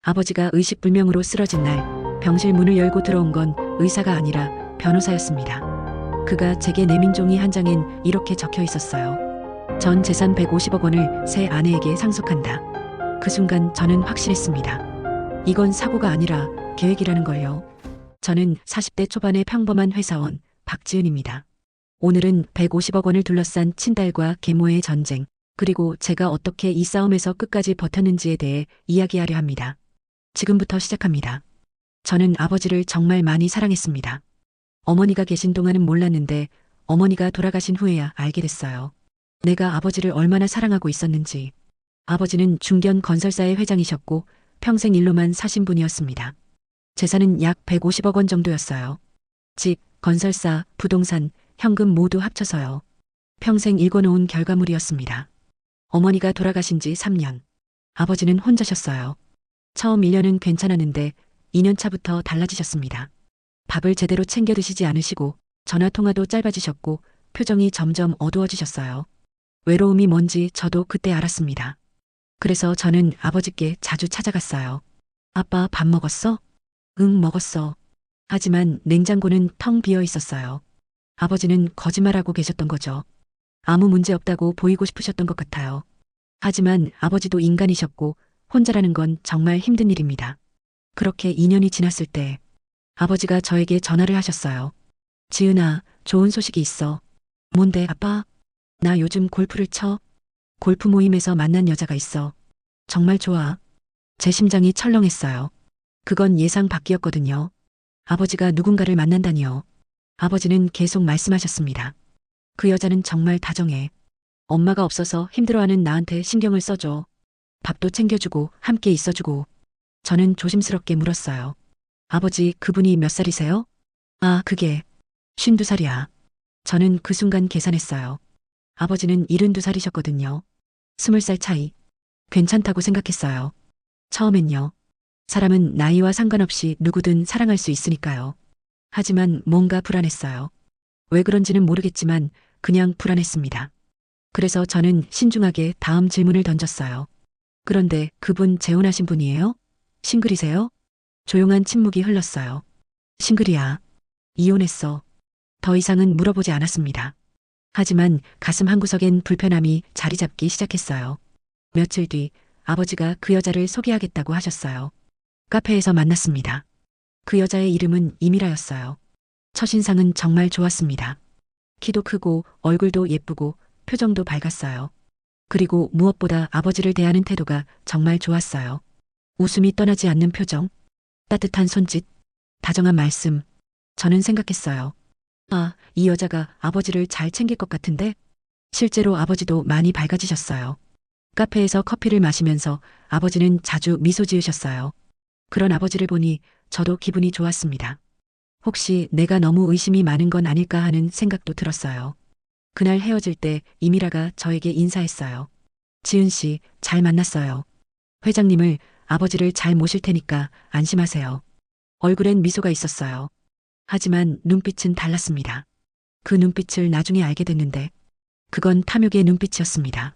아버지가 의식불명으로 쓰러진 날 병실 문을 열고 들어온 건 의사가 아니라 변호사였습니다. 그가 제게 내민 종이 한 장엔 이렇게 적혀 있었어요. 전 재산 150억 원을 새 아내에게 상속한다. 그 순간 저는 확신했습니다. 이건 사고가 아니라 계획이라는 걸요. 저는 40대 초반의 평범한 회사원 박지은입니다. 오늘은 150억 원을 둘러싼 친딸과 계모의 전쟁, 그리고 제가 어떻게 이 싸움에서 끝까지 버텼는지에 대해 이야기하려 합니다. 지금부터 시작합니다. 저는 아버지를 정말 많이 사랑했습니다. 어머니가 계신 동안은 몰랐는데 어머니가 돌아가신 후에야 알게 됐어요. 내가 아버지를 얼마나 사랑하고 있었는지. 아버지는 중견 건설사의 회장이셨고 평생 일로만 사신 분이었습니다. 재산은 약 150억 원 정도였어요. 집, 건설사, 부동산, 현금 모두 합쳐서요. 평생 일궈놓은 결과물이었습니다. 어머니가 돌아가신 지 3년. 아버지는 혼자셨어요. 처음 1년은 괜찮았는데 2년 차부터 달라지셨습니다. 밥을 제대로 챙겨 드시지 않으시고 전화통화도 짧아지셨고 표정이 점점 어두워지셨어요. 외로움이 뭔지 저도 그때 알았습니다. 그래서 저는 아버지께 자주 찾아갔어요. 아빠 밥 먹었어? 응, 먹었어. 하지만 냉장고는 텅 비어 있었어요. 아버지는 거짓말하고 계셨던 거죠. 아무 문제 없다고 보이고 싶으셨던 것 같아요. 하지만 아버지도 인간이셨고 혼자라는 건 정말 힘든 일입니다. 그렇게 2년이 지났을 때 아버지가 저에게 전화를 하셨어요. 지은아, 좋은 소식이 있어. 뭔데, 아빠? 나 요즘 골프를 쳐. 골프 모임에서 만난 여자가 있어. 정말 좋아. 제 심장이 철렁했어요. 그건 예상 밖이었거든요. 아버지가 누군가를 만난다니요. 아버지는 계속 말씀하셨습니다. 그 여자는 정말 다정해. 엄마가 없어서 힘들어하는 나한테 신경을 써줘. 밥도 챙겨주고 함께 있어주고. 저는 조심스럽게 물었어요. 아버지, 그분이 몇 살이세요? 아, 그게 52살이야. 저는 그 순간 계산했어요. 아버지는 72살이셨거든요. 20살 차이. 괜찮다고 생각했어요. 처음엔요. 사람은 나이와 상관없이 누구든 사랑할 수 있으니까요. 하지만 뭔가 불안했어요. 왜 그런지는 모르겠지만 그냥 불안했습니다. 그래서 저는 신중하게 다음 질문을 던졌어요. 그런데 그분 재혼하신 분이에요? 싱글이세요? 조용한 침묵이 흘렀어요. 싱글이야. 이혼했어. 더 이상은 물어보지 않았습니다. 하지만 가슴 한구석엔 불편함이 자리 잡기 시작했어요. 며칠 뒤 아버지가 그 여자를 소개하겠다고 하셨어요. 카페에서 만났습니다. 그 여자의 이름은 이미라였어요. 첫인상은 정말 좋았습니다. 키도 크고 얼굴도 예쁘고 표정도 밝았어요. 그리고 무엇보다 아버지를 대하는 태도가 정말 좋았어요. 웃음이 떠나지 않는 표정, 따뜻한 손짓, 다정한 말씀. 저는 생각했어요. 아, 이 여자가 아버지를 잘 챙길 것 같은데? 실제로 아버지도 많이 밝아지셨어요. 카페에서 커피를 마시면서 아버지는 자주 미소 지으셨어요. 그런 아버지를 보니 저도 기분이 좋았습니다. 혹시 내가 너무 의심이 많은 건 아닐까 하는 생각도 들었어요. 그날 헤어질 때 이미라가 저에게 인사했어요. 지은 씨, 잘 만났어요. 회장님을, 아버지를 잘 모실 테니까 안심하세요. 얼굴엔 미소가 있었어요. 하지만 눈빛은 달랐습니다. 그 눈빛을 나중에 알게 됐는데 그건 탐욕의 눈빛이었습니다.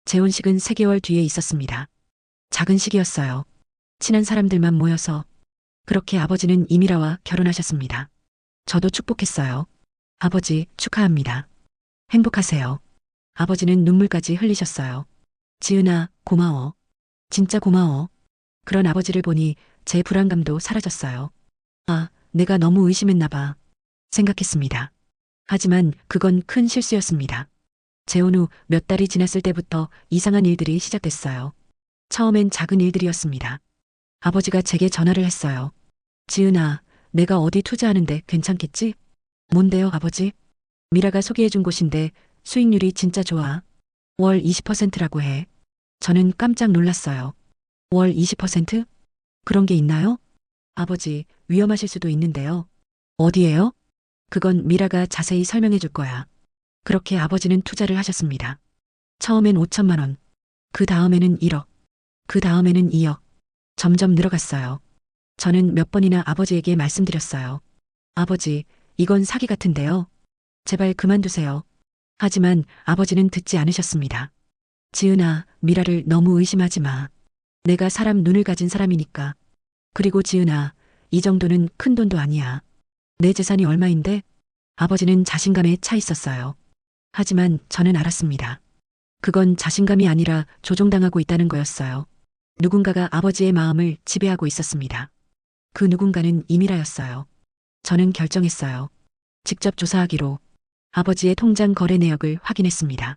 재혼식은 3개월 뒤에 있었습니다. 작은 식이었어요. 친한 사람들만 모여서. 그렇게 아버지는 이미라와 결혼하셨습니다. 저도 축복했어요. 아버지, 축하합니다. 행복하세요. 아버지는 눈물까지 흘리셨어요. 지은아, 고마워. 진짜 고마워. 그런 아버지를 보니 제 불안감도 사라졌어요. 아, 내가 너무 의심했나 봐. 생각했습니다. 하지만 그건 큰 실수였습니다. 재혼 후 몇 달이 지났을 때부터 이상한 일들이 시작됐어요. 처음엔 작은 일들이었습니다. 아버지가 제게 전화를 했어요. 지은아, 내가 어디 투자하는데 괜찮겠지? 뭔데요, 아버지? 미라가 소개해준 곳인데 수익률이 진짜 좋아. 월 20%라고 해. 저는 깜짝 놀랐어요. 월 20%? 그런 게 있나요? 아버지, 위험하실 수도 있는데요. 어디에요? 그건 미라가 자세히 설명해 줄 거야. 그렇게 아버지는 투자를 하셨습니다. 처음엔 5천만 원. 그 다음에는 1억. 그 다음에는 2억. 점점 늘어갔어요. 저는 몇 번이나 아버지에게 말씀드렸어요. 아버지, 이건 사기 같은데요. 제발 그만두세요. 하지만 아버지는 듣지 않으셨습니다. 지은아, 미라를 너무 의심하지 마. 내가 사람 눈을 가진 사람이니까. 그리고 지은아, 이 정도는 큰 돈도 아니야. 내 재산이 얼마인데? 아버지는 자신감에 차 있었어요. 하지만 저는 알았습니다. 그건 자신감이 아니라 조종당하고 있다는 거였어요. 누군가가 아버지의 마음을 지배하고 있었습니다. 그 누군가는 이미라였어요. 저는 결정했어요. 직접 조사하기로. 아버지의 통장 거래 내역을 확인했습니다.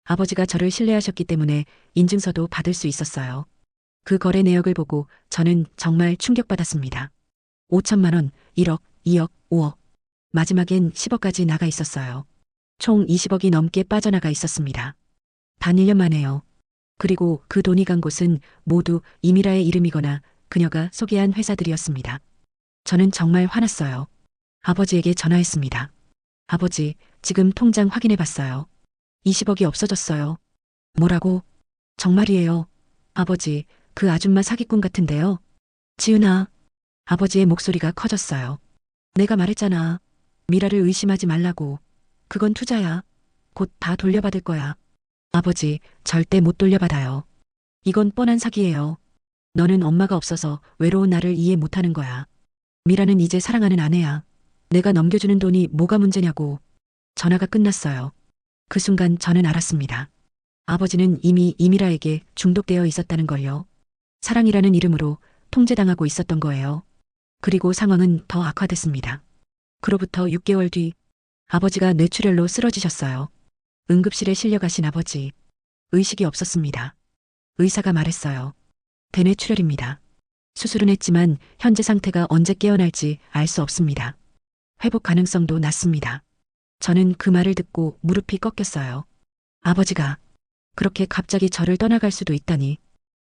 아버지가 저를 신뢰하셨기 때문에 인증서도 받을 수 있었어요. 그 거래 내역을 보고 저는 정말 충격받았습니다. 5천만 원, 1억, 2억, 5억. 마지막엔 10억까지 나가 있었어요. 총 20억이 넘게 빠져나가 있었습니다. 단 1년 만에요. 그리고 그 돈이 간 곳은 모두 이미라의 이름이거나 그녀가 소개한 회사들이었습니다. 저는 정말 화났어요. 아버지에게 전화했습니다. 아버지, 지금 통장 확인해 봤어요. 20억이 없어졌어요. 뭐라고? 정말이에요. 아버지, 그 아줌마 사기꾼 같은데요. 지은아. 아버지의 목소리가 커졌어요. 내가 말했잖아. 미라를 의심하지 말라고. 그건 투자야. 곧 다 돌려받을 거야. 아버지, 절대 못 돌려받아요. 이건 뻔한 사기예요. 너는 엄마가 없어서 외로운 나를 이해 못하는 거야. 미라는 이제 사랑하는 아내야. 내가 넘겨주는 돈이 뭐가 문제냐고. 전화가 끝났어요. 그 순간 저는 알았습니다. 아버지는 이미 이미라에게 중독되어 있었다는 걸요. 사랑이라는 이름으로 통제당하고 있었던 거예요. 그리고 상황은 더 악화됐습니다. 그로부터 6개월 뒤 아버지가 뇌출혈로 쓰러지셨어요. 응급실에 실려가신 아버지. 의식이 없었습니다. 의사가 말했어요. 대뇌출혈입니다. 수술은 했지만 현재 상태가 언제 깨어날지 알 수 없습니다. 회복 가능성도 낮습니다. 저는 그 말을 듣고 무릎이 꺾였어요. 아버지가 그렇게 갑자기 저를 떠나갈 수도 있다니.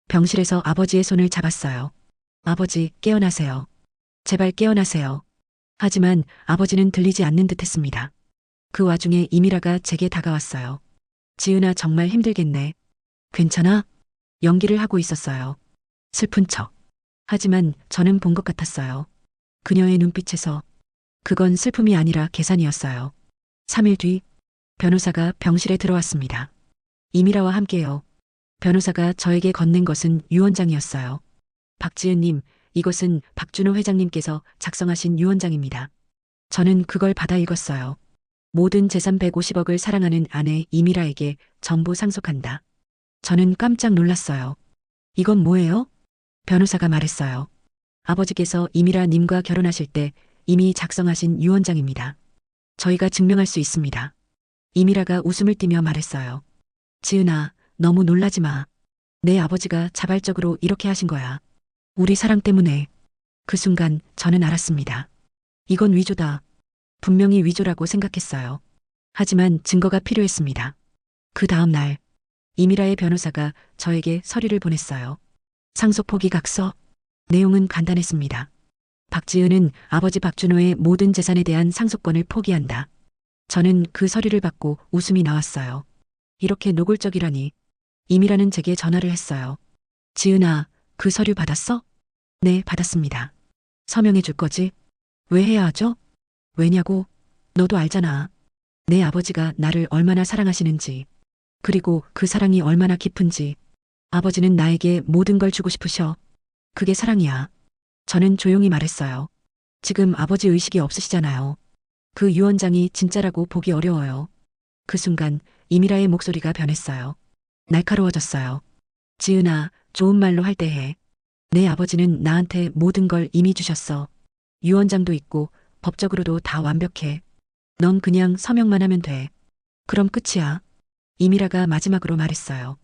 병실에서 아버지의 손을 잡았어요. 아버지, 깨어나세요. 제발 깨어나세요. 하지만 아버지는 들리지 않는 듯 했습니다. 그 와중에 이미라가 제게 다가왔어요. 지은아, 정말 힘들겠네. 괜찮아? 연기를 하고 있었어요. 슬픈 척. 하지만 저는 본 것 같았어요. 그녀의 눈빛에서. 그건 슬픔이 아니라 계산이었어요. 3일 뒤 변호사가 병실에 들어왔습니다. 이미라와 함께요. 변호사가 저에게 건넨 것은 유언장이었어요. 박지은님, 이것은 박준호 회장님께서 작성하신 유언장입니다. 저는 그걸 받아 읽었어요. 모든 재산 150억을 사랑하는 아내 이미라에게 전부 상속한다. 저는 깜짝 놀랐어요. 이건 뭐예요? 변호사가 말했어요. 아버지께서 이미라 님과 결혼하실 때 이미 작성하신 유언장입니다. 저희가 증명할 수 있습니다. 이미라가 웃음을 띠며 말했어요. 지은아, 너무 놀라지 마. 내 아버지가 자발적으로 이렇게 하신 거야. 우리 사랑 때문에. 그 순간 저는 알았습니다. 이건 위조다. 분명히 위조라고 생각했어요. 하지만 증거가 필요했습니다. 그 다음 날 이미라의 변호사가 저에게 서류를 보냈어요. 상속 포기 각서. 내용은 간단했습니다. 박지은은 아버지 박준호의 모든 재산에 대한 상속권을 포기한다. 저는 그 서류를 받고 웃음이 나왔어요. 이렇게 노골적이라니. 이미라는 제게 전화를 했어요. 지은아, 그 서류 받았어? 네, 받았습니다. 서명해 줄 거지? 왜 해야 하죠? 왜냐고? 너도 알잖아. 내 아버지가 나를 얼마나 사랑하시는지. 그리고 그 사랑이 얼마나 깊은지. 아버지는 나에게 모든 걸 주고 싶으셔. 그게 사랑이야. 저는 조용히 말했어요. 지금 아버지 의식이 없으시잖아요. 그 유언장이 진짜라고 보기 어려워요. 그 순간 이미라의 목소리가 변했어요. 날카로워졌어요. 지은아, 좋은 말로 할 때 해. 내 아버지는 나한테 모든 걸 이미 주셨어. 유언장도 있고 법적으로도 다 완벽해. 넌 그냥 서명만 하면 돼. 그럼 끝이야. 이미라가 마지막으로 말했어요.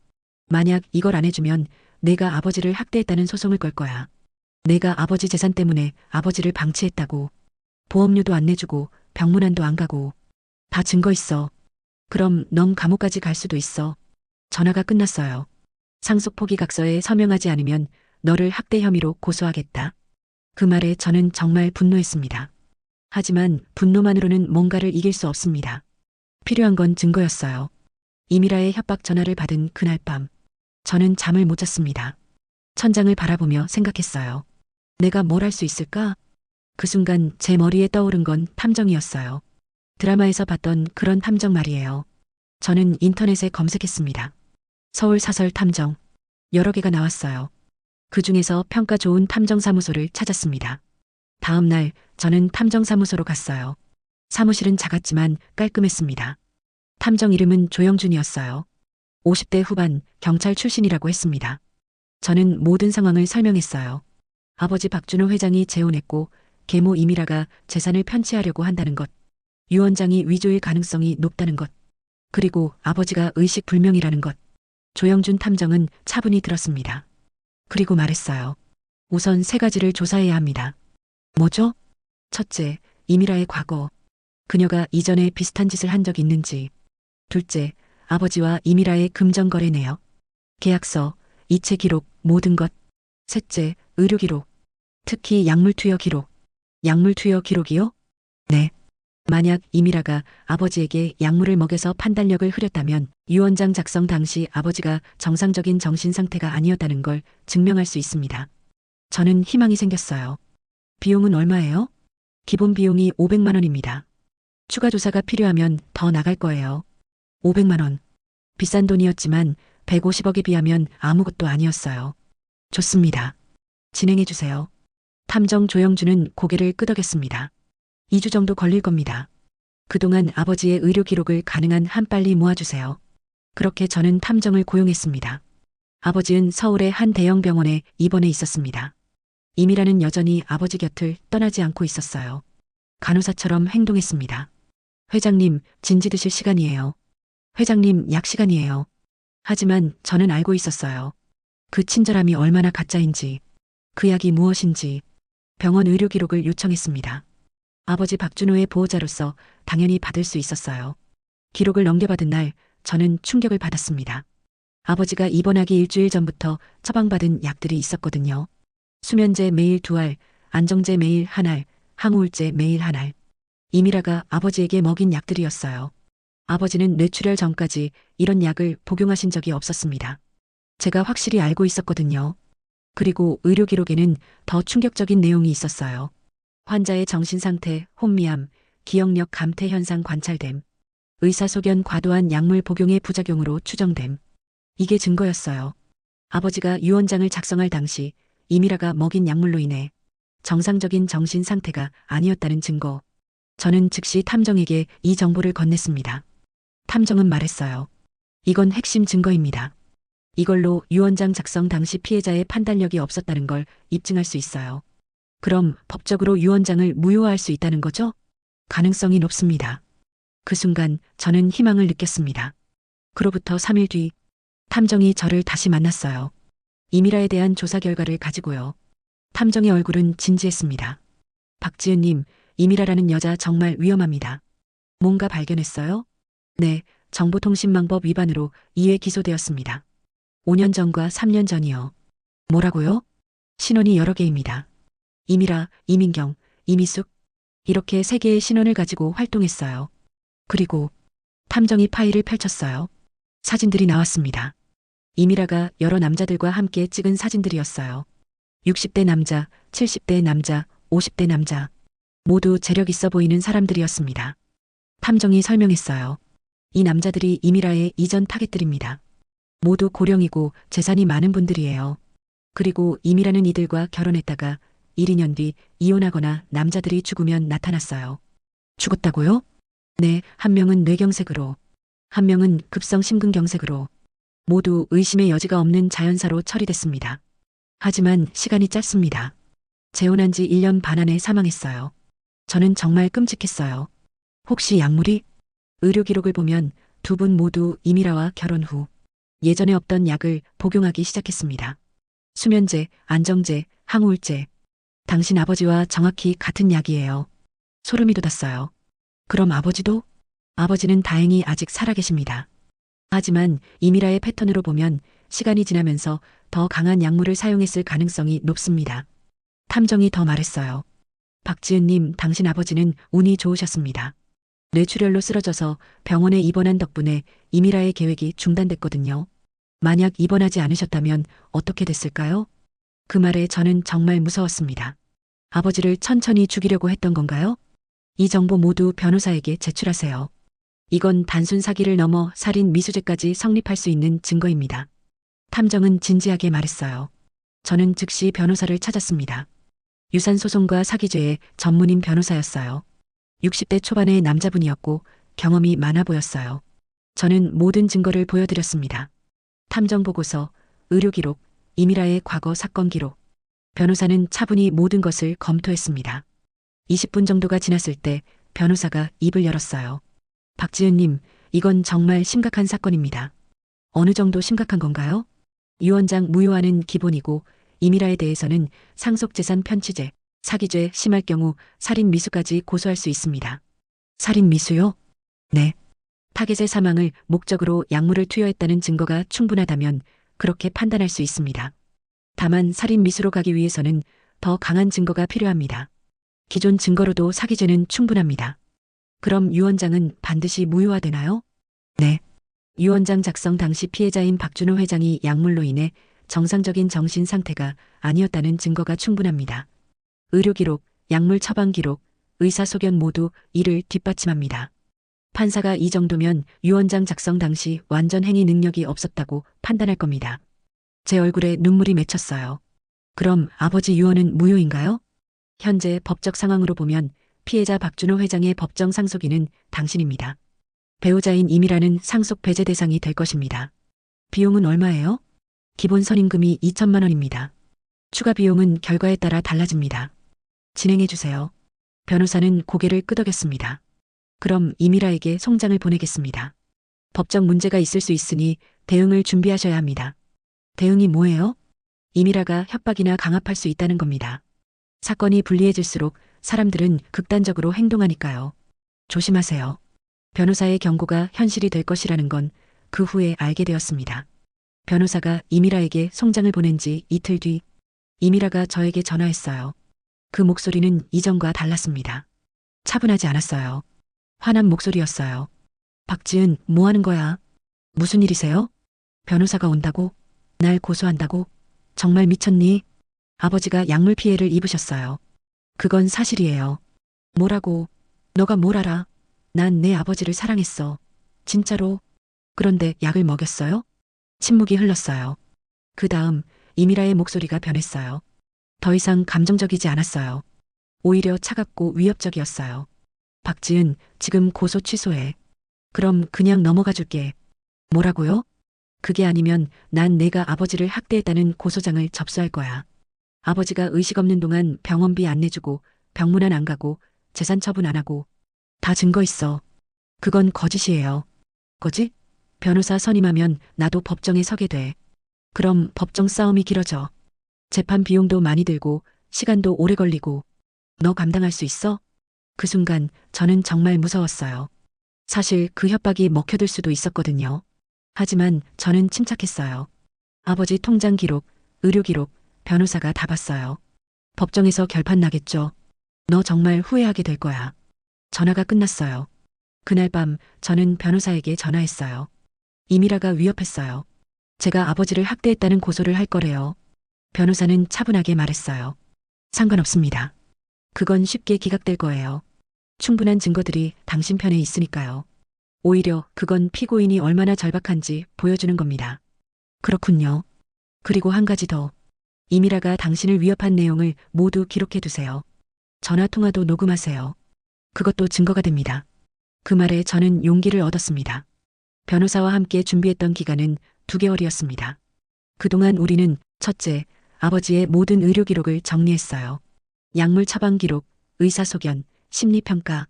만약 이걸 안 해주면 내가 아버지를 학대했다는 소송을 걸 거야. 내가 아버지 재산 때문에 아버지를 방치했다고. 보험료도 안 내주고 병문안도 안 가고. 다 증거 있어. 그럼 넌 감옥까지 갈 수도 있어. 전화가 끝났어요. 상속 포기 각서에 서명하지 않으면 너를 학대 혐의로 고소하겠다. 그 말에 저는 정말 분노했습니다. 하지만 분노만으로는 뭔가를 이길 수 없습니다. 필요한 건 증거였어요. 이미라의 협박 전화를 받은 그날 밤, 저는 잠을 못 잤습니다. 천장을 바라보며 생각했어요. 내가 뭘 할 수 있을까? 그 순간 제 머리에 떠오른 건 탐정이었어요. 드라마에서 봤던 그런 탐정 말이에요. 저는 인터넷에 검색했습니다. 서울 사설 탐정. 여러 개가 나왔어요. 그 중에서 평가 좋은 탐정사무소를 찾았습니다. 다음 날 저는 탐정사무소로 갔어요. 사무실은 작았지만 깔끔했습니다. 탐정 이름은 조영준이었어요. 50대 후반 경찰 출신이라고 했습니다. 저는 모든 상황을 설명했어요. 아버지 박준호 회장이 재혼했고 계모 이미라가 재산을 편취하려고 한다는 것, 유 원장이 위조일 가능성이 높다는 것, 그리고 아버지가 의식불명이라는 것. 조영준 탐정은 차분히 들었습니다. 그리고 말했어요. 우선 세 가지를 조사해야 합니다. 뭐죠? 첫째, 이미라의 과거. 그녀가 이전에 비슷한 짓을 한 적이 있는지. 둘째, 아버지와 이미라의 금전거래 내역. 계약서, 이체 기록, 모든 것. 셋째, 의료 기록. 특히 약물 투여 기록. 약물 투여 기록이요? 네. 만약 이미라가 아버지에게 약물을 먹여서 판단력을 흐렸다면 유 원장 작성 당시 아버지가 정상적인 정신 상태가 아니었다는 걸 증명할 수 있습니다. 저는 희망이 생겼어요. 비용은 얼마예요? 기본 비용이 500만 원입니다. 추가 조사가 필요하면 더 나갈 거예요. 500만 원. 비싼 돈이었지만 150억에 비하면 아무것도 아니었어요. 좋습니다. 진행해 주세요. 탐정 조영준은 고개를 끄덕였습니다. 2주 정도 걸릴 겁니다. 그동안 아버지의 의료 기록을 가능한 한 빨리 모아주세요. 그렇게 저는 탐정을 고용했습니다. 아버지는 서울의 한 대형 병원에 입원해 있었습니다. 이미라는 여전히 아버지 곁을 떠나지 않고 있었어요. 간호사처럼 행동했습니다. 회장님, 진지 드실 시간이에요. 회장님, 약 시간이에요. 하지만 저는 알고 있었어요. 그 친절함이 얼마나 가짜인지, 그 약이 무엇인지. 병원 의료 기록을 요청했습니다. 아버지 박준호의 보호자로서 당연히 받을 수 있었어요. 기록을 넘겨받은 날 저는 충격을 받았습니다. 아버지가 입원하기 일주일 전부터 처방받은 약들이 있었거든요. 수면제 매일 2알, 안정제 매일 1알, 항우울제 매일 1알. 이미라가 아버지에게 먹인 약들이었어요. 아버지는 뇌출혈 전까지 이런 약을 복용하신 적이 없었습니다. 제가 확실히 알고 있었거든요. 그리고 의료 기록에는 더 충격적인 내용이 있었어요. 환자의 정신상태, 혼미함, 기억력 감퇴 현상 관찰됨, 의사소견 과도한 약물 복용의 부작용으로 추정됨. 이게 증거였어요. 아버지가 유 원장을 작성할 당시 이미라가 먹인 약물로 인해 정상적인 정신 상태가 아니었다는 증거. 저는 즉시 탐정에게 이 정보를 건넸습니다. 탐정은 말했어요. 이건 핵심 증거입니다. 이걸로 유 원장 작성 당시 피해자의 판단력이 없었다는 걸 입증할 수 있어요. 그럼 법적으로 유 원장을 무효화할 수 있다는 거죠? 가능성이 높습니다. 그 순간 저는 희망을 느꼈습니다. 그로부터 3일 뒤 탐정이 저를 다시 만났어요. 이미라에 대한 조사 결과를 가지고요. 탐정의 얼굴은 진지했습니다. 박지은님, 이미라라는 여자 정말 위험합니다. 뭔가 발견했어요? 네, 정보통신망법 위반으로 2회 기소되었습니다. 5년 전과 3년 전이요. 뭐라고요? 신원이 여러 개입니다. 이미라, 이민경, 이미숙 이렇게 3개의 신원을 가지고 활동했어요. 그리고 탐정이 파일을 펼쳤어요. 사진들이 나왔습니다. 이미라가 여러 남자들과 함께 찍은 사진들이었어요. 60대 남자, 70대 남자, 50대 남자. 모두 재력 있어 보이는 사람들이었습니다. 탐정이 설명했어요. 이 남자들이 이미라의 이전 타겟들입니다. 모두 고령이고 재산이 많은 분들이에요. 그리고 이미라는 이들과 결혼했다가 1, 2년 뒤 이혼하거나 남자들이 죽으면 나타났어요. 죽었다고요? 네, 한 명은 뇌경색으로, 한 명은 급성 심근경색으로. 모두 의심의 여지가 없는 자연사로 처리됐습니다. 하지만 시간이 짧습니다. 재혼한 지 1년 반 안에 사망했어요. 저는 정말 끔찍했어요. 혹시 약물이? 의료 기록을 보면 2분 모두 이미라와 결혼 후 예전에 없던 약을 복용하기 시작했습니다. 수면제, 안정제, 항우울제. 당신 아버지와 정확히 같은 약이에요. 소름이 돋았어요. 그럼 아버지도? 아버지는 다행히 아직 살아계십니다. 하지만 이미라의 패턴으로 보면 시간이 지나면서 더 강한 약물을 사용했을 가능성이 높습니다. 탐정이 더 말했어요. 박지은님, 당신 아버지는 운이 좋으셨습니다. 뇌출혈로 쓰러져서 병원에 입원한 덕분에 이미라의 계획이 중단됐거든요. 만약 입원하지 않으셨다면 어떻게 됐을까요? 그 말에 저는 정말 무서웠습니다. 아버지를 천천히 죽이려고 했던 건가요? 이 정보 모두 변호사에게 제출하세요. 이건 단순 사기를 넘어 살인 미수죄까지 성립할 수 있는 증거입니다. 탐정은 진지하게 말했어요. 저는 즉시 변호사를 찾았습니다. 유산소송과 사기죄의 전문인 변호사였어요. 60대 초반의 남자분이었고 경험이 많아 보였어요. 저는 모든 증거를 보여드렸습니다. 탐정보고서, 의료기록, 이미라의 과거 사건 기록. 변호사는 차분히 모든 것을 검토했습니다. 20분 정도가 지났을 때 변호사가 입을 열었어요. 박지은님, 이건 정말 심각한 사건입니다. 어느 정도 심각한 건가요? 유언장 무효화는 기본이고 이미라에 대해서는 상속재산 편취죄, 사기죄, 심할 경우 살인 미수까지 고소할 수 있습니다. 살인 미수요? 네. 타겟의 사망을 목적으로 약물을 투여했다는 증거가 충분하다면 그렇게 판단할 수 있습니다. 다만 살인 미수로 가기 위해서는 더 강한 증거가 필요합니다. 기존 증거로도 사기죄는 충분합니다. 그럼 유언장은 반드시 무효화되나요? 네. 유언장 작성 당시 피해자인 박준호 회장이 약물로 인해 정상적인 정신 상태가 아니었다는 증거가 충분합니다. 의료기록, 약물 처방 기록, 의사소견 모두 이를 뒷받침합니다. 판사가 이 정도면 유언장 작성 당시 완전 행위 능력이 없었다고 판단할 겁니다. 제 얼굴에 눈물이 맺혔어요. 그럼 아버지 유언은 무효인가요? 현재 법적 상황으로 보면 피해자 박준호 회장의 법정 상속인은 당신입니다. 배우자인 이미라는 상속 배제 대상이 될 것입니다. 비용은 얼마예요? 기본 선임금이 2천만 원입니다. 추가 비용은 결과에 따라 달라집니다. 진행해 주세요. 변호사는 고개를 끄덕였습니다. 그럼 이미라에게 송장을 보내겠습니다. 법적 문제가 있을 수 있으니 대응을 준비하셔야 합니다. 대응이 뭐예요? 이미라가 협박이나 강압할 수 있다는 겁니다. 사건이 불리해질수록 사람들은 극단적으로 행동하니까요. 조심하세요. 변호사의 경고가 현실이 될 것이라는 건 그 후에 알게 되었습니다. 변호사가 이미라에게 송장을 보낸 지 이틀 뒤 이미라가 저에게 전화했어요. 그 목소리는 이전과 달랐습니다. 차분하지 않았어요. 화난 목소리였어요. 박지은, 뭐 하는 거야? 무슨 일이세요? 변호사가 온다고? 날 고소한다고? 정말 미쳤니? 아버지가 약물 피해를 입으셨어요. 그건 사실이에요. 뭐라고? 너가 뭘 알아? 난 내 아버지를 사랑했어. 진짜로? 그런데 약을 먹였어요? 침묵이 흘렀어요. 그 다음 이미라의 목소리가 변했어요. 더 이상 감정적이지 않았어요. 오히려 차갑고 위협적이었어요. 박지은, 지금 고소 취소해. 그럼 그냥 넘어가 줄게. 뭐라고요? 그게 아니면 난 내가 아버지를 학대했다는 고소장을 접수할 거야. 아버지가 의식 없는 동안 병원비 안 내주고 병문안 안 가고 재산 처분 안 하고 다 증거 있어. 그건 거짓이에요. 거짓? 변호사 선임하면 나도 법정에 서게 돼. 그럼 법정 싸움이 길어져. 재판 비용도 많이 들고 시간도 오래 걸리고. 너 감당할 수 있어? 그 순간 저는 정말 무서웠어요. 사실 그 협박이 먹혀들 수도 있었거든요. 하지만 저는 침착했어요. 아버지 통장 기록, 의료 기록, 변호사가 다 봤어요. 법정에서 결판 나겠죠. 너 정말 후회하게 될 거야. 전화가 끝났어요. 그날 밤 저는 변호사에게 전화했어요. 이미라가 위협했어요. 제가 아버지를 학대했다는 고소를 할 거래요. 변호사는 차분하게 말했어요. 상관없습니다. 그건 쉽게 기각될 거예요. 충분한 증거들이 당신 편에 있으니까요. 오히려 그건 피고인이 얼마나 절박한지 보여주는 겁니다. 그렇군요. 그리고 한 가지 더. 이미라가 당신을 위협한 내용을 모두 기록해 두세요. 전화 통화도 녹음하세요. 그것도 증거가 됩니다. 그 말에 저는 용기를 얻었습니다. 변호사와 함께 준비했던 기간은 2개월이었습니다. 그동안 우리는 첫째, 아버지의 모든 의료 기록을 정리했어요. 약물 처방 기록, 의사소견, 심리평가,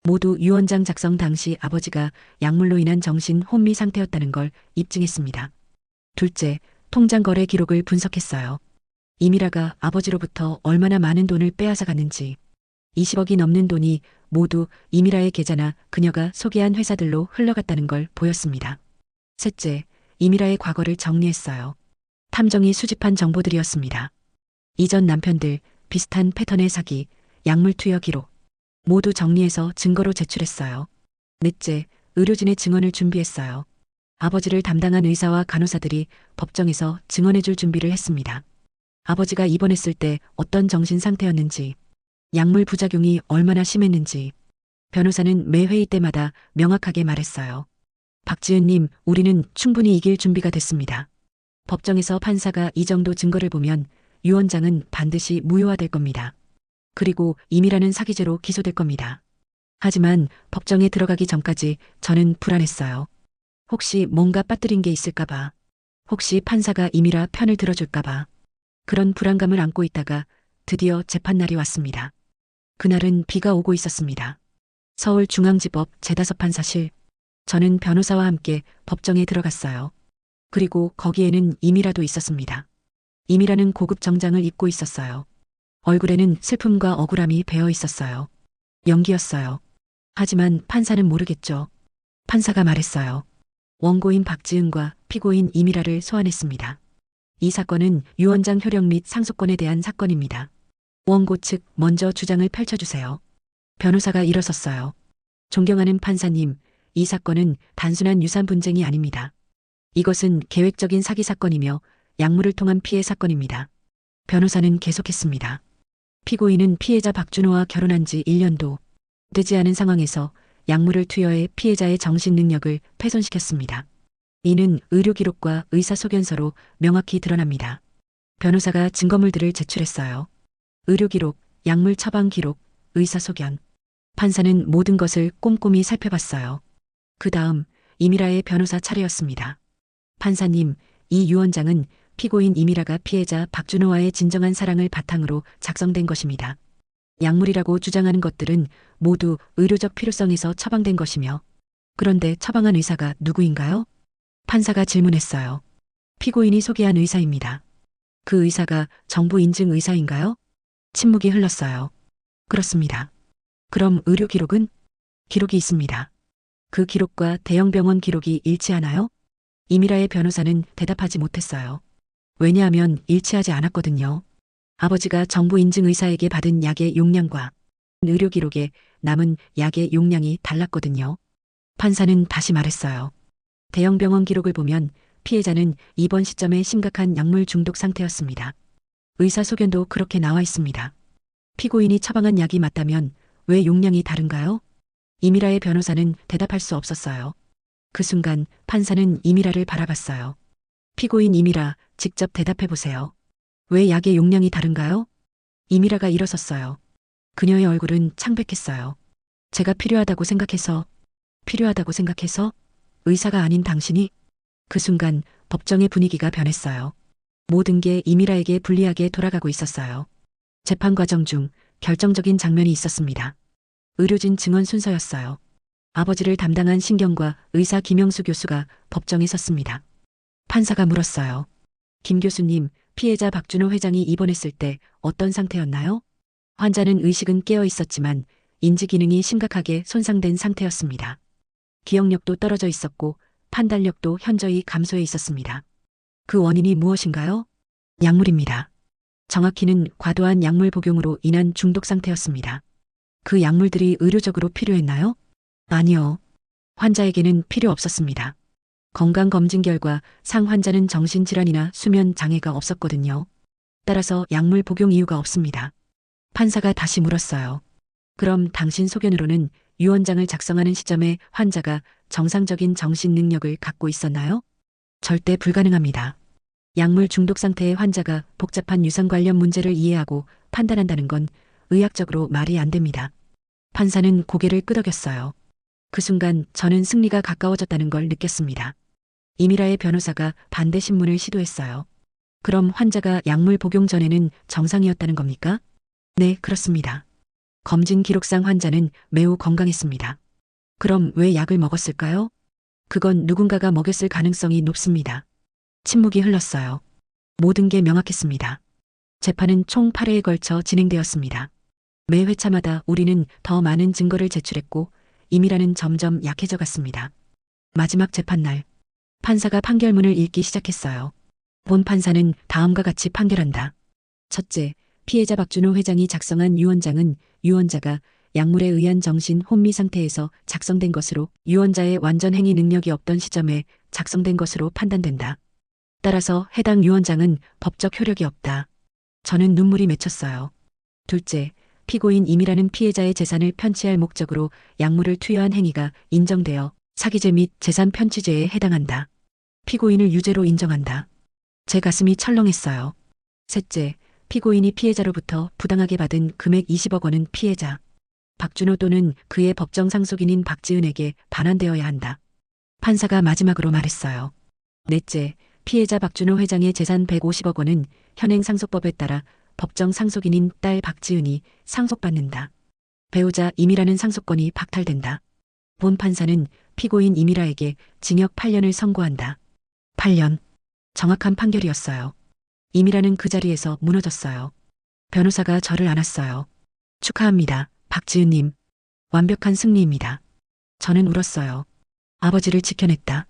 모두 유언장 작성 당시 아버지가 약물로 인한 정신 혼미 상태였다는 걸 입증했습니다. 둘째, 통장 거래 기록을 분석했어요. 이미라가 아버지로부터 얼마나 많은 돈을 빼앗아 갔는지, 20억이 넘는 돈이 모두 이미라의 계좌나 그녀가 소개한 회사들로 흘러갔다는 걸 보였습니다. 셋째, 이미라의 과거를 정리했어요. 탐정이 수집한 정보들이었습니다. 이전 남편들, 비슷한 패턴의 사기, 약물 투여 기록, 모두 정리해서 증거로 제출했어요. 넷째, 의료진의 증언을 준비했어요. 아버지를 담당한 의사와 간호사들이 법정에서 증언해줄 준비를 했습니다. 아버지가 입원했을 때 어떤 정신 상태였는지, 약물 부작용이 얼마나 심했는지, 변호사는 매 회의 때마다 명확하게 말했어요. 박지은님, 우리는 충분히 이길 준비가 됐습니다. 법정에서 판사가 이 정도 증거를 보면 유 원장은 반드시 무효화될 겁니다. 그리고 임이라는 사기죄로 기소될 겁니다. 하지만 법정에 들어가기 전까지 저는 불안했어요. 혹시 뭔가 빠뜨린 게 있을까봐. 혹시 판사가 임이라 편을 들어줄까봐. 그런 불안감을 안고 있다가 드디어 재판날이 왔습니다. 그날은 비가 오고 있었습니다. 서울중앙지법 제5판사실. 저는 변호사와 함께 법정에 들어갔어요. 그리고 거기에는 임이라도 있었습니다. 임이라는 고급 정장을 입고 있었어요. 얼굴에는 슬픔과 억울함이 배어 있었어요. 연기였어요. 하지만 판사는 모르겠죠. 판사가 말했어요. 원고인 박지은과 피고인 임이라를 소환했습니다. 이 사건은 유 원장 효력 및 상속권에 대한 사건입니다. 원고 측 먼저 주장을 펼쳐주세요. 변호사가 일어섰어요. 존경하는 판사님, 이 사건은 단순한 유산 분쟁이 아닙니다. 이것은 계획적인 사기 사건이며 약물을 통한 피해 사건입니다. 변호사는 계속했습니다. 피고인은 피해자 박준호와 결혼한 지 1년도 되지 않은 상황에서 약물을 투여해 피해자의 정신 능력을 훼손시켰습니다. 이는 의료 기록과 의사 소견서로 명확히 드러납니다. 변호사가 증거물들을 제출했어요. 의료 기록, 약물 처방 기록, 의사 소견. 판사는 모든 것을 꼼꼼히 살펴봤어요. 그 다음 임이라의 변호사 차례였습니다. 판사님, 이 유 원장은 피고인 임이라가 피해자 박준호와의 진정한 사랑을 바탕으로 작성된 것입니다. 약물이라고 주장하는 것들은 모두 의료적 필요성에서 처방된 것이며, 그런데 처방한 의사가 누구인가요? 판사가 질문했어요. 피고인이 소개한 의사입니다. 그 의사가 정부 인증 의사인가요? 침묵이 흘렀어요. 그렇습니다. 그럼 의료 기록은? 기록이 있습니다. 그 기록과 대형병원 기록이 일치하나요? 임이라의 변호사는 대답하지 못했어요. 왜냐하면 일치하지 않았거든요. 아버지가 정부 인증 의사에게 받은 약의 용량과 의료 기록에 남은 약의 용량이 달랐거든요. 판사는 다시 말했어요. 대형병원 기록을 보면 피해자는 이번 시점에 심각한 약물 중독 상태였습니다. 의사 소견도 그렇게 나와 있습니다. 피고인이 처방한 약이 맞다면 왜 용량이 다른가요? 임이라의 변호사는 대답할 수 없었어요. 그 순간 판사는 임이라를 바라봤어요. 피고인 임이라, 직접 대답해 보세요. 왜 약의 용량이 다른가요? 임이라가 일어섰어요. 그녀의 얼굴은 창백했어요. 제가 필요하다고 생각해서, 필요하다고 생각해서? 의사가 아닌 당신이? 그 순간 법정의 분위기가 변했어요. 모든 게 임이라에게 불리하게 돌아가고 있었어요. 재판 과정 중 결정적인 장면이 있었습니다. 의료진 증언 순서였어요. 아버지를 담당한 신경과 의사 김영수 교수가 법정에 섰습니다. 판사가 물었어요. 김 교수님, 피해자 박준호 회장이 입원했을 때 어떤 상태였나요? 환자는 의식은 깨어 있었지만 인지 기능이 심각하게 손상된 상태였습니다. 기억력도 떨어져 있었고 판단력도 현저히 감소해 있었습니다. 그 원인이 무엇인가요? 약물입니다. 정확히는 과도한 약물 복용으로 인한 중독 상태였습니다. 그 약물들이 의료적으로 필요했나요? 아니요. 환자에게는 필요 없었습니다. 건강검진 결과 상 환자는 정신질환이나 수면 장애가 없었거든요. 따라서 약물 복용 이유가 없습니다. 판사가 다시 물었어요. 그럼 당신 소견으로는 유 원장을 작성하는 시점에 환자가 정상적인 정신 능력을 갖고 있었나요? 절대 불가능합니다. 약물 중독 상태의 환자가 복잡한 유산 관련 문제를 이해하고 판단한다는 건 의학적으로 말이 안 됩니다. 판사는 고개를 끄덕였어요. 그 순간 저는 승리가 가까워졌다는 걸 느꼈습니다. 임이라의 변호사가 반대 신문을 시도했어요. 그럼 환자가 약물 복용 전에는 정상이었다는 겁니까? 네, 그렇습니다. 검진 기록상 환자는 매우 건강했습니다. 그럼 왜 약을 먹었을까요? 그건 누군가가 먹였을 가능성이 높습니다. 침묵이 흘렀어요. 모든 게 명확했습니다. 재판은 총 8회에 걸쳐 진행되었습니다. 매 회차마다 우리는 더 많은 증거를 제출했고 임이라는 점점 약해져 갔습니다. 마지막 재판날, 판사가 판결문을 읽기 시작했어요. 본 판사는 다음과 같이 판결한다. 첫째, 피해자 박준호 회장이 작성한 유 원장은 유 원자가 약물에 의한 정신 혼미 상태에서 작성된 것으로 유 원자의 완전 행위 능력이 없던 시점에 작성된 것으로 판단된다. 따라서 해당 유 원장은 법적 효력이 없다. 저는 눈물이 맺혔어요. 둘째, 피고인 임이라는 피해자의 재산을 편취할 목적으로 약물을 투여한 행위가 인정되어 사기죄 및 재산 편취죄에 해당한다. 피고인을 유죄로 인정한다. 제 가슴이 철렁했어요. 셋째, 피고인이 피해자로부터 부당하게 받은 금액 20억 원은 피해자 박준호 또는 그의 법정 상속인인 박지은에게 반환되어야 한다. 판사가 마지막으로 말했어요. 넷째, 피해자 박준호 회장의 재산 150억 원은 현행 상속법에 따라 법정 상속인인 딸 박지은이 상속받는다. 배우자 임이라는 상속권이 박탈된다. 본 판사는 피고인 임이라에게 징역 8년을 선고한다. 8년. 정확한 판결이었어요. 임이라는 그 자리에서 무너졌어요. 변호사가 저를 안았어요. 축하합니다, 박지은님. 완벽한 승리입니다. 저는 울었어요. 아버지를 지켜냈다.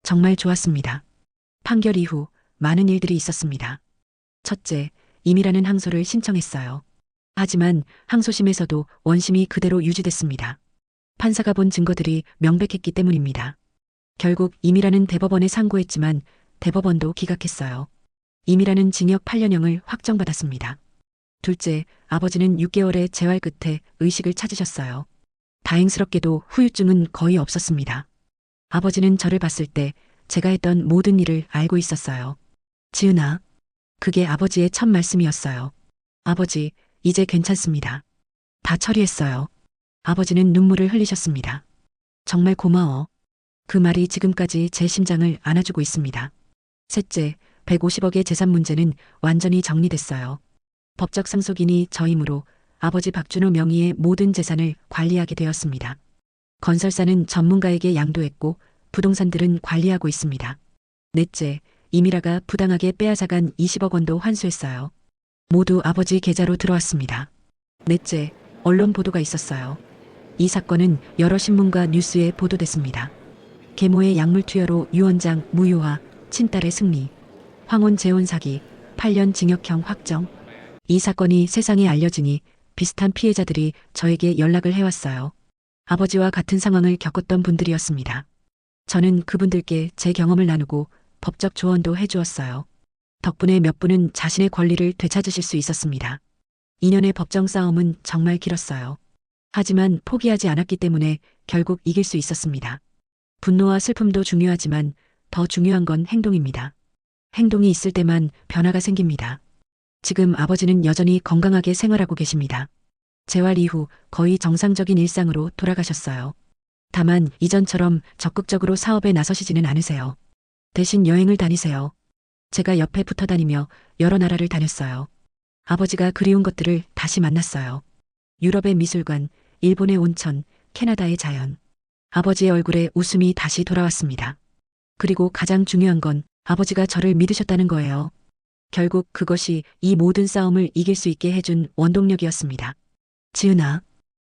정말 좋았습니다. 판결 이후 많은 일들이 있었습니다. 첫째, 임이라는 항소를 신청했어요. 하지만 항소심에서도 원심이 그대로 유지됐습니다. 판사가 본 증거들이 명백했기 때문입니다. 결국 임이라는 대법원에 상고했지만 대법원도 기각했어요. 임이라는 징역 8년형을 확정받았습니다. 둘째, 아버지는 6개월의 재활 끝에 의식을 찾으셨어요. 다행스럽게도 후유증은 거의 없었습니다. 아버지는 저를 봤을 때 제가 했던 모든 일을 알고 있었어요. 지은아. 그게 아버지의 첫 말씀이었어요. 아버지, 이제 괜찮습니다. 다 처리했어요. 아버지는 눈물을 흘리셨습니다. 정말 고마워. 그 말이 지금까지 제 심장을 안아주고 있습니다. 셋째, 150억의 재산 문제는 완전히 정리됐어요. 법적 상속인이 저이므로 아버지 박준호 명의의 모든 재산을 관리하게 되었습니다. 건설사는 전문가에게 양도했고 부동산들은 관리하고 있습니다. 넷째, 임이라가 부당하게 빼앗아간 20억 원도 환수했어요. 모두 아버지 계좌로 들어왔습니다. 넷째, 언론 보도가 있었어요. 이 사건은 여러 신문과 뉴스에 보도됐습니다. 계모의 약물 투여로 유원장 무효화, 친딸의 승리, 황혼 재혼 사기, 8년 징역형 확정. 이 사건이 세상에 알려지니 비슷한 피해자들이 저에게 연락을 해왔어요. 아버지와 같은 상황을 겪었던 분들이었습니다. 저는 그분들께 제 경험을 나누고 법적 조언도 해주었어요. 덕분에 몇 분은 자신의 권리를 되찾으실 수 있었습니다. 2년의 법정 싸움은 정말 길었어요. 하지만 포기하지 않았기 때문에 결국 이길 수 있었습니다. 분노와 슬픔도 중요하지만 더 중요한 건 행동입니다. 행동이 있을 때만 변화가 생깁니다. 지금 아버지는 여전히 건강하게 생활하고 계십니다. 재활 이후 거의 정상적인 일상으로 돌아가셨어요. 다만 이전처럼 적극적으로 사업에 나서시지는 않으세요. 대신 여행을 다니세요. 제가 옆에 붙어 다니며 여러 나라를 다녔어요. 아버지가 그리운 것들을 다시 만났어요. 유럽의 미술관, 일본의 온천, 캐나다의 자연. 아버지의 얼굴에 웃음이 다시 돌아왔습니다. 그리고 가장 중요한 건 아버지가 저를 믿으셨다는 거예요. 결국 그것이 이 모든 싸움을 이길 수 있게 해준 원동력이었습니다. 지은아,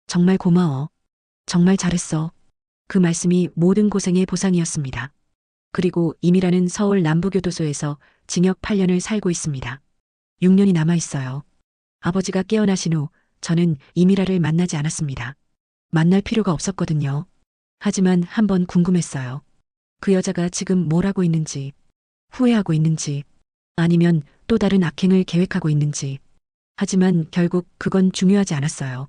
정말 고마워. 정말 잘했어. 그 말씀이 모든 고생의 보상이었습니다. 그리고 임이라는 서울 남부교도소에서 징역 8년을 살고 있습니다. 6년이 남아있어요. 아버지가 깨어나신 후 저는 임이라를 만나지 않았습니다. 만날 필요가 없었거든요. 하지만 한번 궁금했어요. 그 여자가 지금 뭘 하고 있는지, 후회하고 있는지, 아니면 또 다른 악행을 계획하고 있는지. 하지만 결국 그건 중요하지 않았어요.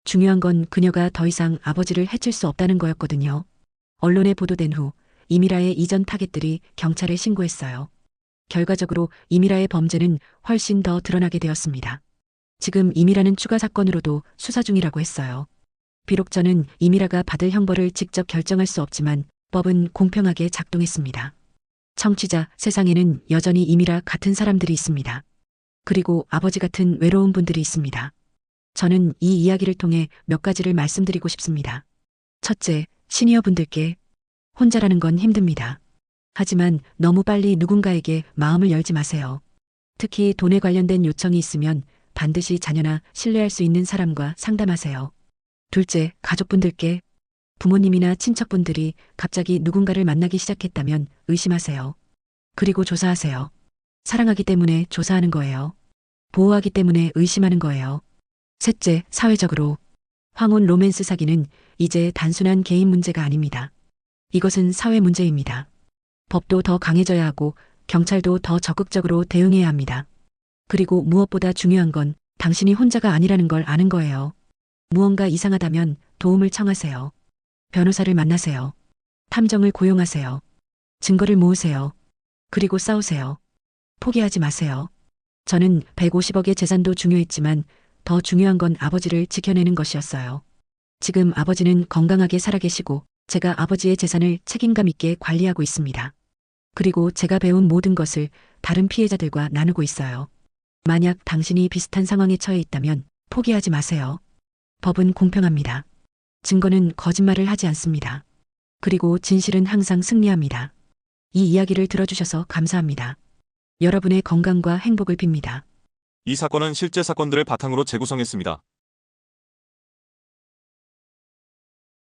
중요한 건 그녀가 더 이상 아버지를 해칠 수 없다는 거였거든요. 언론에 보도된 후 이미라의 이전 타겟들이 경찰에 신고했어요. 결과적으로 이미라의 범죄는 훨씬 더 드러나게 되었습니다. 지금 이미라는 추가 사건으로도 수사 중이라고 했어요. 비록 저는 이미라가 받을 형벌을 직접 결정할 수 없지만 법은 공평하게 작동했습니다. 청취자, 세상에는 여전히 이미라 같은 사람들이 있습니다. 그리고 아버지 같은 외로운 분들이 있습니다. 저는 이 이야기를 통해 몇 가지를 말씀드리고 싶습니다. 첫째, 시니어 분들께 혼자라는 건 힘듭니다. 하지만 너무 빨리 누군가에게 마음을 열지 마세요. 특히 돈에 관련된 요청이 있으면 반드시 자녀나 신뢰할 수 있는 사람과 상담하세요. 둘째, 가족분들께 부모님이나 친척분들이 갑자기 누군가를 만나기 시작했다면 의심하세요. 그리고 조사하세요. 사랑하기 때문에 조사하는 거예요. 보호하기 때문에 의심하는 거예요. 셋째, 사회적으로 황혼 로맨스 사기는 이제 단순한 개인 문제가 아닙니다. 이것은 사회 문제입니다. 법도 더 강해져야 하고 경찰도 더 적극적으로 대응해야 합니다. 그리고 무엇보다 중요한 건 당신이 혼자가 아니라는 걸 아는 거예요. 무언가 이상하다면 도움을 청하세요. 변호사를 만나세요. 탐정을 고용하세요. 증거를 모으세요. 그리고 싸우세요. 포기하지 마세요. 저는 150억의 재산도 중요했지만 더 중요한 건 아버지를 지켜내는 것이었어요. 지금 아버지는 건강하게 살아계시고 제가 아버지의 재산을 책임감 있게 관리하고 있습니다. 그리고 제가 배운 모든 것을 다른 피해자들과 나누고 있어요. 만약 당신이 비슷한 상황에 처해 있다면 포기하지 마세요. 법은 공평합니다. 증거는 거짓말을 하지 않습니다. 그리고 진실은 항상 승리합니다. 이 이야기를 들어주셔서 감사합니다. 여러분의 건강과 행복을 빕니다. 이 사건은 실제 사건들을 바탕으로 재구성했습니다.